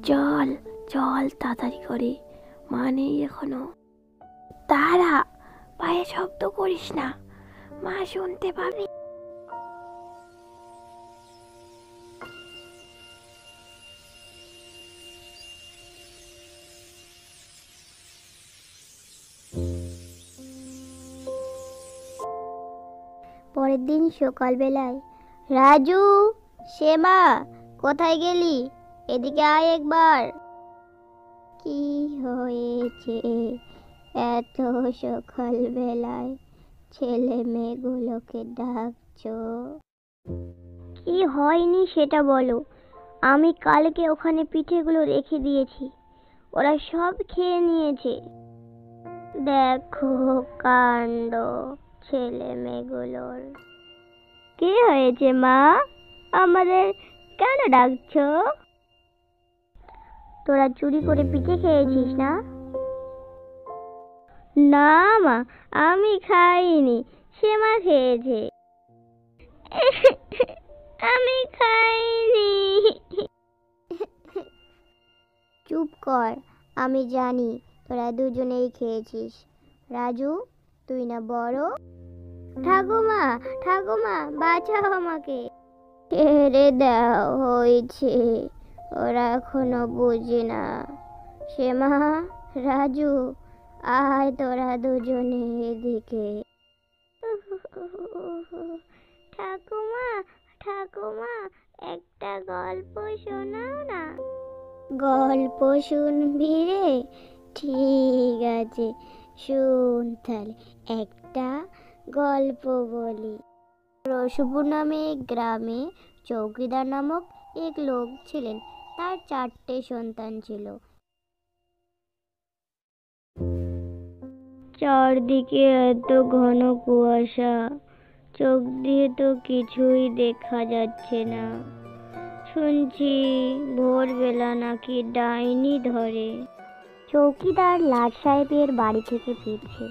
চল চল তাড়াতাড়ি করে, মা নেই এখনো। দাঁড়া, পায়ে শব্দ করিস না, মা শুনতে পাবি। পরের দিন সকালবেলায়, রাজু, শ্যামা, কোথায় গেলি? এদিকে আয় একবার। কি হয়েছে এত সকালবেলায় ছেলে মেয়েগুলোকে ডাকছো? কি হয়নি সেটা বলো। আমি কালকে ওখানে পিঠেগুলো রেখে দিয়েছি, ওরা সব খেয়ে নিয়েছে। দেখো কাণ্ড ছেলে মেয়েগুলোর। কি হয়েছে মা, আমাদের কেন ডাকছো? তোরা চুরি করে পিঠে খেয়েছিস না? না মা, আমি খাইনি, শ্যামা খেয়েছে। আমি খাইনি। চুপ কর, আমি জানি তোরা দুজনেই খেয়েছিস। রাজু, তুই না বড়? ঠাকুমা, ঠাকুমা, বাঁচাও আমাকে। ছেড়ে দাও, হয়েছে, ওরা এখনো বুঝে না। শ্যামা, রাজু, আয় তোরা দুজনে এদিকে। ঠাকুমা, ঠাকুমা, একটা গল্প শোনাও না। গল্প শুনবি রে? ঠিক আছে, শোন তাহলে একটা গল্প বলি। রসুপুর নামে এক গ্রামে চৌকিদার নামক এক লোক ছিলেন। তার 4টে সন্তান ছিল। চারদিকে এত ঘন কুয়াশা, চোখ দিয়ে তো কিছুই দেখা যাচ্ছে না। শুনছি ভোরবেলা নাকি ডাইনি ধরে। চৌকিদার লাট সাহেবের বাড়ি থেকে ফিরছে।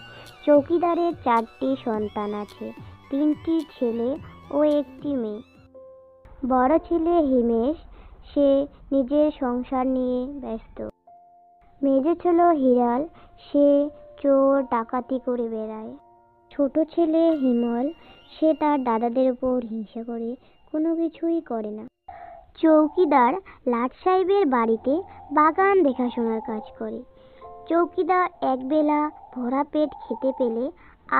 চৌকিদারের 4টি সন্তান আছে, 3টি ছেলে ও 1টি মেয়ে। বড় ছেলে হিমেশ, সে নিজের সংসার নিয়ে ব্যস্ত। মেজ ছেলে হিরাল, সে চোর ডাকাতি করে বেড়ায়। ছোট ছেলে হিমল, সে তার দাদাদের উপর হিংসা করে কোনো কিছুই করে না। চৌকিদার লাট সাহেবের বাড়িতে বাগান দেখাশোনার কাজ করে। চৌকিদার একবেলা ভরা পেট খেতে পেলে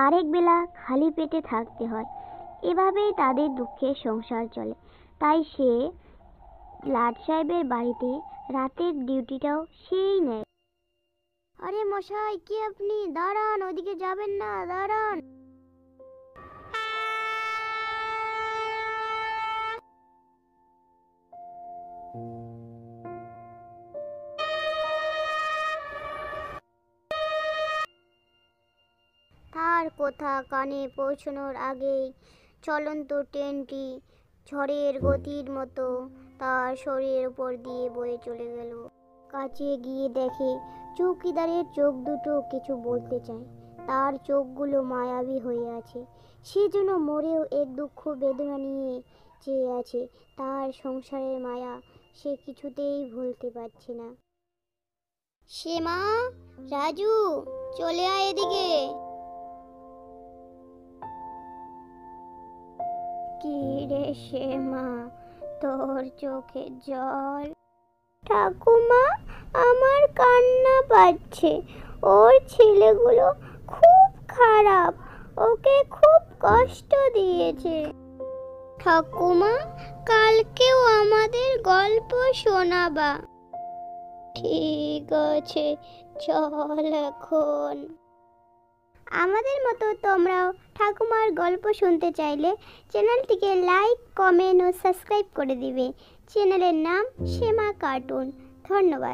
আরেক বেলা খালি পেটে থাকতে হয়। এভাবেই তাদের দুঃখের সংসার চলে। তাই সে লাট সাহেবের বাড়িতে রাতের ডিউটিটাও সেই নেয়। আরে মশাই, কি আপনি? দাঁড়ান, ওদিকে যাবেন না, দাঁড়ান। তার কথা কানে পৌঁছানোর আগেই চলন্ত ট্রেনটি ঝড়ের গতির মতো তার শরীরের উপর দিয়ে বয়ে চলে গেল। কাছে গিয়ে দেখে চৌকিদারের চোখ দুটো কিছু বলতে চায়। তার চোখগুলো মায়াবী হয়ে আছে। সে যেন মরেও এক দুঃখ বেদনা নিয়ে চেয়ে আছে। তার সংসারের মায়া সে কিছুতেই ভুলতে পারছে না। শ্যামা, রাজু, চলে আয় এদিকে। কি রে শ্যামা, তোর চোখে জল? ঠাকুমা, আমার কান্না পাচ্ছে। ওর ছেলেগুলো খুব খারাপ, ওকে খুব কষ্ট দিয়েছে। ঠাকুমা, কালকেও আমাদের গল্প শোনাবা? ঠিক আছে, চল এখন। আমাদের মতো তোমরাও ঠাকুমার গল্প শুনতে চাইলে চ্যানেলটিকে লাইক, কমেন্ট ও সাবস্ক্রাইব করে দিবে। চ্যানেলের নাম শ্যামা কার্টুন। ধন্যবাদ।